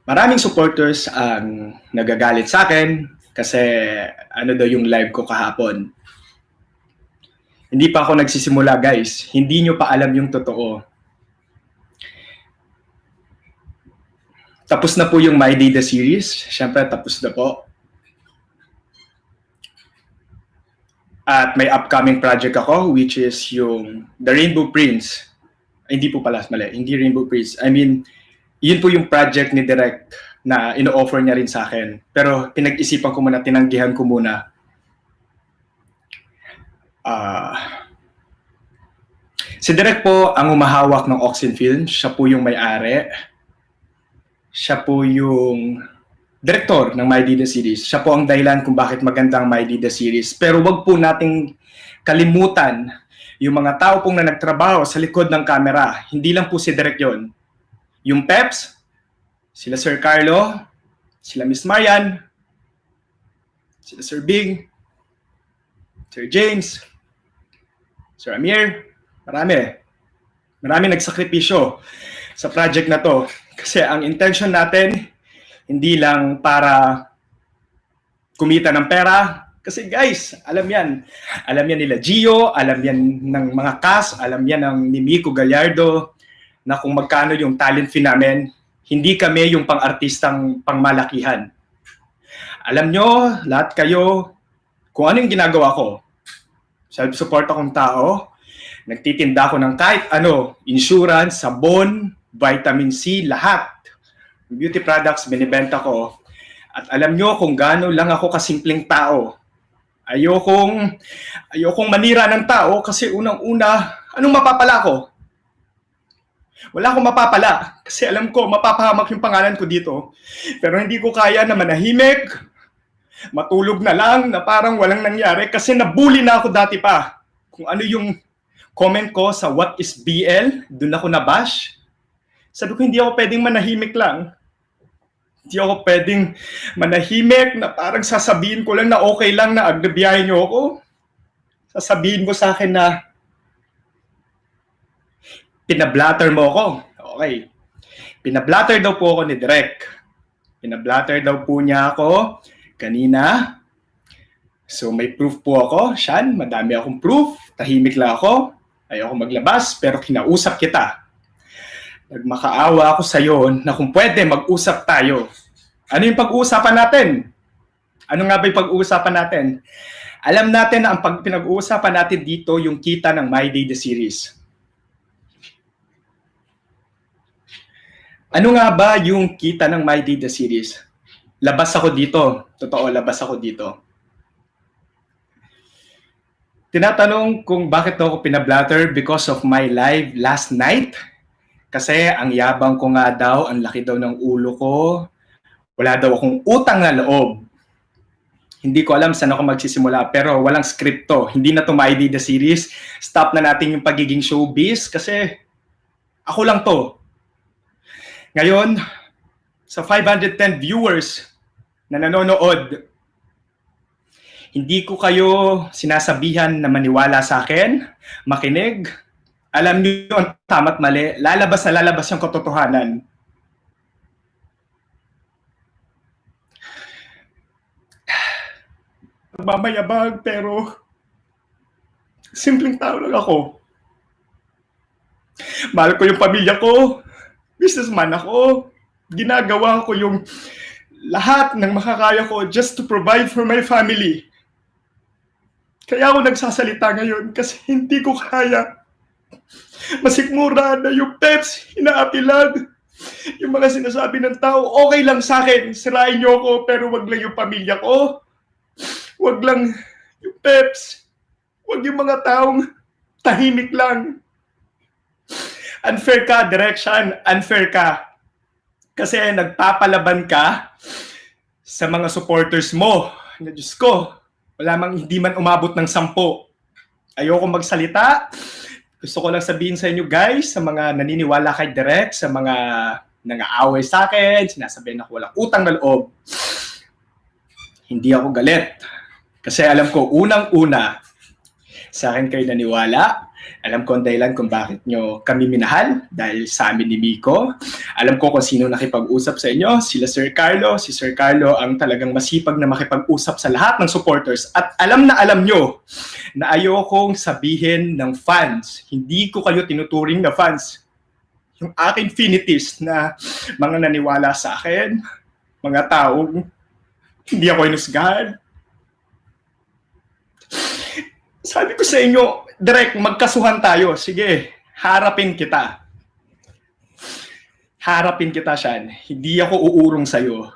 Maraming supporters ang nagagalit sa akin kasi ano daw yung live ko kahapon. Hindi pa ako nagsisimula, guys. Hindi nyo pa alam yung totoo. Tapos na po yung My Day the series. Siyempre, tapos na po. At may upcoming project ako, which is yung The Rainbow Prince. Hindi po pala, mali. Hindi Rainbow Prince. I mean, yun po yung project ni Direk na ino-offer niya rin sa akin. Pero pinag-isipan ko muna, tinanggihan ko muna. Si Direk po ang umahawak ng Oxen Films. Siya po yung may-ari. Siya po yung director ng My Dida series. Siya po ang dahilan kung bakit magandang My Dida series. Pero wag po nating kalimutan yung mga tao pong na nagtrabaho sa likod ng camera. Hindi lang po si Direk yun. Yung Peps, sila Sir Carlo, sila Miss Marian, sila Sir Bing, Sir James, Sir Amir, marami nagsakripisyo sa project na to. Kasi ang intention natin, hindi lang para kumita ng pera. Kasi guys, alam yan nila Gio, alam yan ng mga cast, alam yan ng ni Miko Gallardo, na kung magkano yung talent fee namin. Hindi kami yung pang-artistang pangmalakihan. Alam nyo, lahat kayo, kung ano yung ginagawa ko. Self-support akong tao. Nagtitinda ako ng kahit ano, insurance, sabon, vitamin C, lahat. Beauty products, binibenta ko. At alam nyo kung gaano lang ako kasimpleng tao. Ayokong manira ng tao kasi unang-una, anong mapapala ko? Wala akong mapapala kasi alam ko mapapahamak yung pangalan ko dito. Pero hindi ko kaya na manahimik, matulog na lang na parang walang nangyari kasi nabully na ako dati pa. Kung ano yung comment ko sa What is BL, doon ako nabash. Sabi ko hindi ako pwedeng manahimik lang. Hindi ako pwedeng manahimik na parang sasabihin ko lang na okay lang na agdabiyahin niyo ako. Sasabihin ko sa akin na pinablatter mo ako. Okay. Pinablatter daw po ako ni Direk. Pinablatter daw po niya ako kanina. So may proof po ako. Shan, madami akong proof. Tahimik lang ako. Ayoko maglabas pero kinausap kita. Nagmakaawa ako sa iyo na kung pwede mag-usap tayo. Ano yung pag-uusapan natin? Ano nga ba yung pag-uusapan natin? Alam natin na ang pinag-uusapan natin dito yung kita ng My Day the series. Ano nga ba yung kita ng My Day the series? Labas ako dito. Totoo, labas ako dito. Tinatanong kung bakit ako pinablatter because of my live last night. Kasi ang yabang ko nga daw, ang laki daw ng ulo ko. Wala daw akong utang na loob. Hindi ko alam saan ako magsisimula pero walang script to. Hindi na to My Day the series. Stop na natin yung pagiging showbiz kasi ako lang to. Ngayon, sa 510 viewers na nanonood, hindi ko kayo sinasabihan na maniwala sa akin, makinig. Alam niyo ang tama't mali, lalabas yung katotohanan. Mamayabag pero simpleng tao lang ako. Mahal ko yung pamilya ko, businessman ako, ginagawa ko yung lahat ng makakaya ko just to provide for my family. Kaya ako nagsasalita ngayon kasi hindi ko kaya. Masikmura na yung Peps, inaapilag. Yung mga sinasabi ng tao, okay lang sa akin, sirain niyo ako, pero wag lang yung pamilya ko. Wag lang yung Peps. Wag yung mga taong tahimik lang. Unfair ka, direction, unfair ka. Kasi nagpapalaban ka sa mga supporters mo. Na Diyos ko, hindi man umabot ng 10. Ayoko magsalita. Gusto ko lang sabihin sa inyo guys, sa mga naniniwala kay Direk, sa mga nang-aaway sa akin, sinasabihin ako walang utang na loob. Hindi ako galit. Kasi alam ko, unang-una, sa akin kayo naniwala, Alam ko ang dahilan kung bakit nyo kami minahal dahil sa amin ni Miko. Alam ko kung sino nakipag-usap sa inyo, sila Sir Carlo. Si Sir Carlo ang talagang masipag na makipag-usap sa lahat ng supporters. At alam na alam nyo na ayokong sabihin ng fans. Hindi ko kayo tinuturing na fans. Yung aking finities na mga naniwala sa akin, mga taong hindi ako inusgahan. Sabi ko sa inyo, direct, magkasuhan tayo. Sige, harapin kita. Harapin kita, Sean. Hindi ako uurong sa'yo.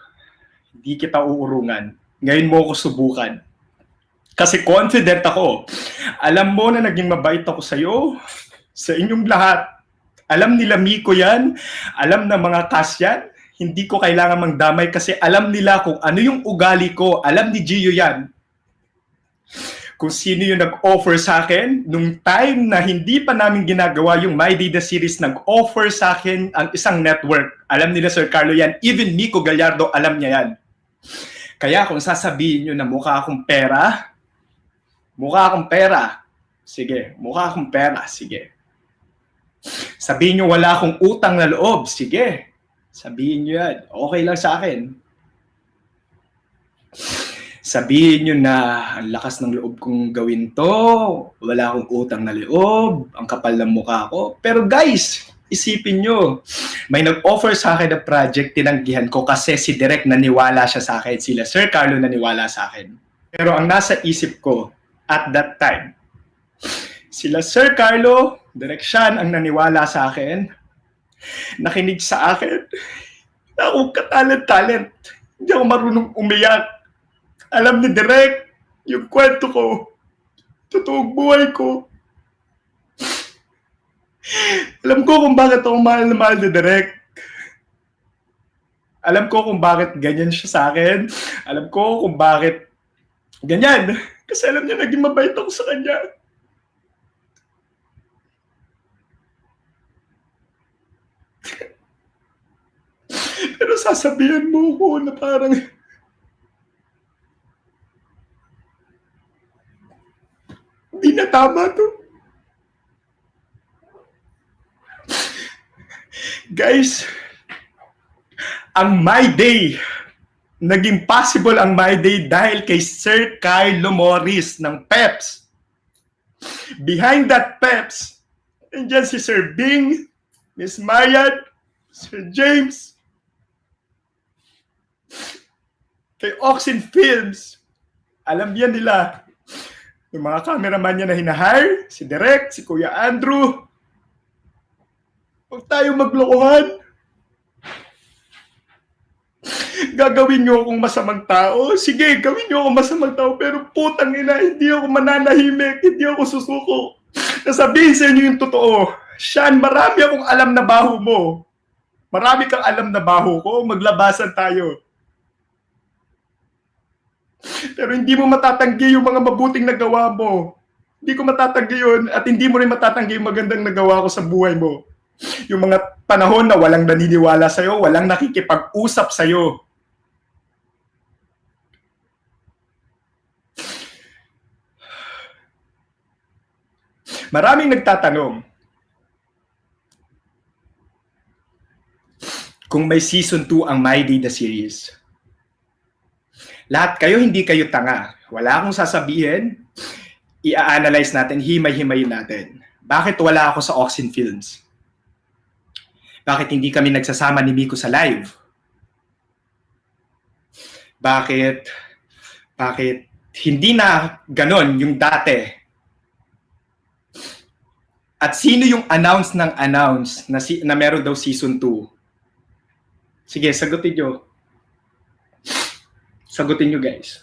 Hindi kita uurungan. Ngayon mo ako subukan. Kasi confident ako. Alam mo na naging mabait ako sa'yo, sa inyong lahat. Alam nila Miko yan. Alam na mga cast yan. Hindi ko kailangan mangdamay kasi alam nila kung ano yung ugali ko. Alam ni Gio yan. Kung sino yung nag-offer sa akin, nung time na hindi pa namin ginagawa yung My Dida series, nag-offer sa akin ang isang network. Alam nila Sir Carlo yan. Even Miko Gallardo, alam niya yan. Kaya kung sasabihin nyo na mukha akong pera, sige, mukha akong pera, sige. Sabihin nyo wala akong utang na loob, sige. Sabihin nyo yan. Okay lang sa akin. Sabihin nyo na ang lakas ng loob kong gawin to, wala akong utang na loob, ang kapal ng mukha ko. Pero guys, isipin nyo, may nag-offer sa akin ng project, tinanggihan ko kasi si Direk naniwala siya sa akin, sila Sir Carlo naniwala sa akin. Pero ang nasa isip ko at that time, sila Sir Carlo, Direk Sean ang naniwala sa akin, nakinig sa akin, na akong katalent-talent, hindi ako marunong umiyak. Alam ni Direk, yung kwento ko, totoong buhay ko. Alam ko kung bakit ako mahal na mahal ni Direk. Alam ko kung bakit ganyan siya sa akin. Alam ko kung bakit ganyan. Kasi alam niya, naging mabait ako sa kanya. Pero sasabihan mo ko na parang hindi na tama to. Guys, ang My Day, naging possible ang My Day dahil kay Sir Carlo Morris ng Peps. Behind that Peps, andyan si Sir Bing, Miss Mayan, Sir James, kay Oxen Films. Alam yan nila. Yung mga cameraman niya na hinahire, si Direk, si Kuya Andrew. Huwag tayo maglokohan. Gagawin niyo akong masamang tao? Sige, gawin niyo akong masamang tao. Pero putang ina, hindi ako mananahimik, hindi ako susuko. Nasabihin sa inyo yung totoo. Sean, marami akong alam na baho mo. Marami kang alam na baho ko. Maglabasan tayo. Pero hindi mo matatanggi yung mga mabuting nagawa mo. Hindi ko matatanggi yun at hindi mo rin matatanggi yung magandang nagawa ko sa buhay mo. Yung mga panahon na walang naniniwala sa'yo, walang nakikipag-usap sa'yo. Maraming nagtatanong kung may season 2 ang My Dida series. Lahat kayo, hindi kayo tanga. Wala akong sasabihin, i-analyze natin, himay-himayin natin. Bakit wala ako sa Oxen Films? Bakit hindi kami nagsasama ni Miko sa live? Bakit hindi na ganon yung dati? At sino yung announce na meron daw season 2? Sige, sagutin nyo. Sagutin nyo, guys.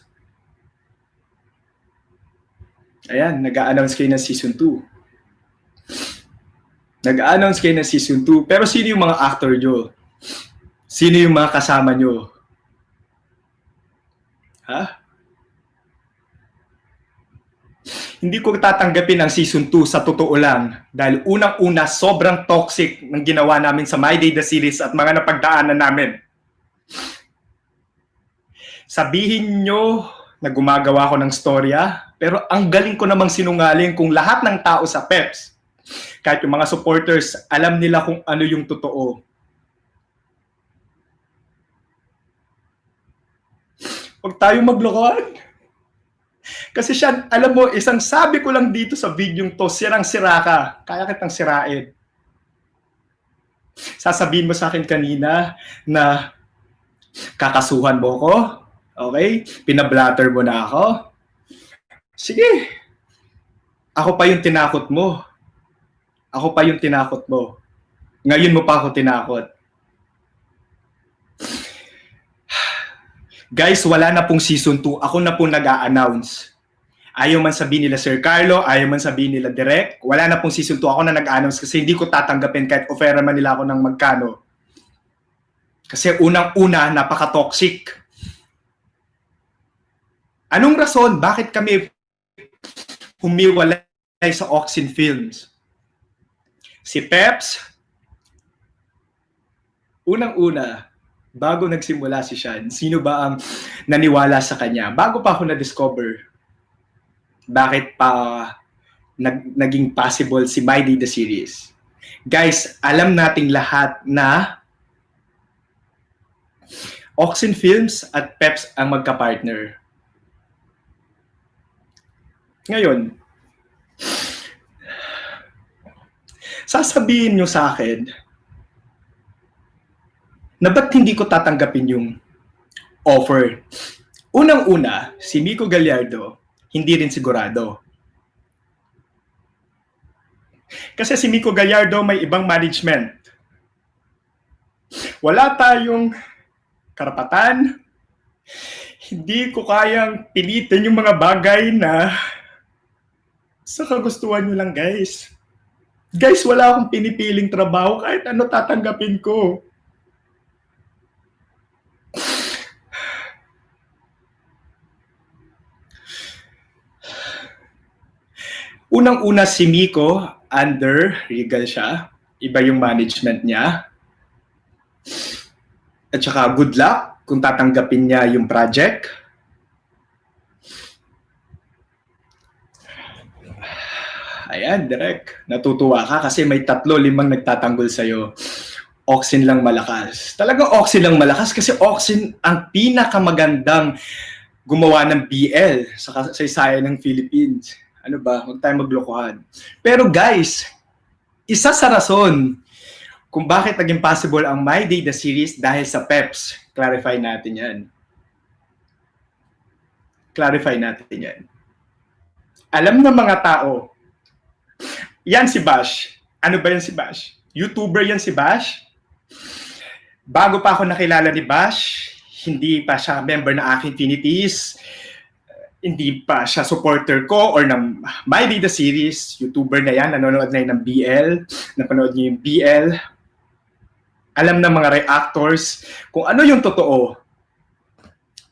Ayan, nag-a-announce kayo ng season 2. Nag-a-announce kayo ng season 2. Pero sino yung mga actor nyo? Sino yung mga kasama nyo? Ha? Hindi ko tatanggapin ang season 2 sa totoo lang. Dahil unang-una, sobrang toxic ng ginawa namin sa My Dida series at mga napagdaanan namin. Sabihin nyo na gumagawa ko ng storya, pero ang galing ko namang sinungaling kung lahat ng tao sa Peps Kahit yung mga supporters, alam nila kung ano yung totoo. Huwag tayo maglokohan. Kasi siya, alam mo, isang sabi ko lang dito sa video to, sirang-sira ka. Kaya kitang sirain. Sasabihin mo sa akin kanina na kakasuhan mo ko. Okay? Pinablatter mo na ako. Sige. Ako pa yung tinakot mo. Ako pa yung tinakot mo. Ngayon mo pa ako tinakot. Guys, wala na pong season 2. Ako na pong nag-a-announce. Ayaw man sabihin nila Sir Carlo, ayaw man sabihin nila Direk. Wala na pong season 2. Ako na nag-a-announce kasi hindi ko tatanggapin kahit offer man nila ako ng magkano. Kasi unang-una, napaka-toxic. Anong rason? Bakit kami humiwalay sa Oxin Films? Si Peps, unang-una, bago nagsimula si Sean, sino ba ang naniwala sa kanya? Bago pa ako na-discover, bakit pa naging possible si My Day the Series? Guys, alam nating lahat na Oxin Films at Peps ang magka-partner. Ngayon, sasabihin nyo sa akin na ba't hindi ko tatanggapin yung offer? Unang-una, si Miko Gallardo, hindi rin sigurado. Kasi si Miko Gallardo may ibang management. Wala tayong karapatan. Hindi ko kayang pilitin yung mga bagay na sa kagustuhan nyo lang, guys. Guys, wala akong pinipiling trabaho kahit ano tatanggapin ko. Unang-una si Miko, under Regal siya. Iba yung management niya. At saka good luck kung tatanggapin niya yung project. Ayan, Direk. Natutuwa ka kasi may 3-5 nagtatanggol sa'yo. Oxin lang malakas. Talagang Oxin lang malakas kasi Oxin ang pinakamagandang gumawa ng BL sa kasaysayan ng Philippines. Ano ba? Huwag tayong maglokohan. Pero guys, isa sa rason kung bakit naging possible ang My Day the Series dahil sa Peps. Clarify natin yan. Clarify natin yan. Alam ng mga tao, yan si Bash. Ano ba yan si Bash? YouTuber yan si Bash. Bago pa ako nakilala ni Bash, hindi pa siya member ng Infinities. Hindi pa siya supporter ko or ng My Day the Series. YouTuber na yan, nanonood na yun ng BL. Napanood niyo yung BL. Alam ng mga reactors kung ano yung totoo.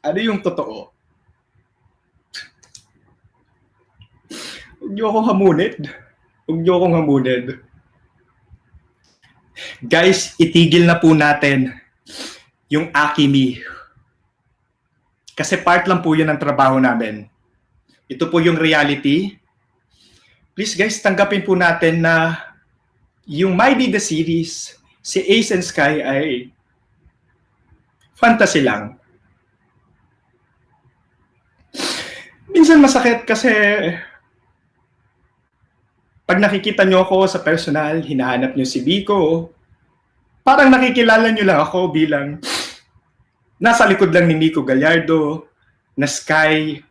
Ano yung totoo. Huwag niyo akong hamunid. Huwag niyo akong hamunid. Guys, itigil na po natin yung Akimi. Kasi part lang po yun ng trabaho namin. Ito po yung reality. Please guys, tanggapin po natin na yung My Day the Series, si Ace and Sky ay fantasy lang. Minsan masakit kasi pag nakikita nyo ako sa personal, hinahanap nyo si Biko, parang nakikilala nyo lang ako bilang nasa likod lang ni Miko Gallardo, na Sky,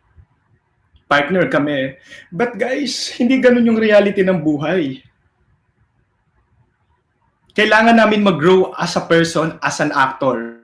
partner kami. But guys, hindi ganun yung reality ng buhay. Kailangan namin mag-grow as a person, as an actor.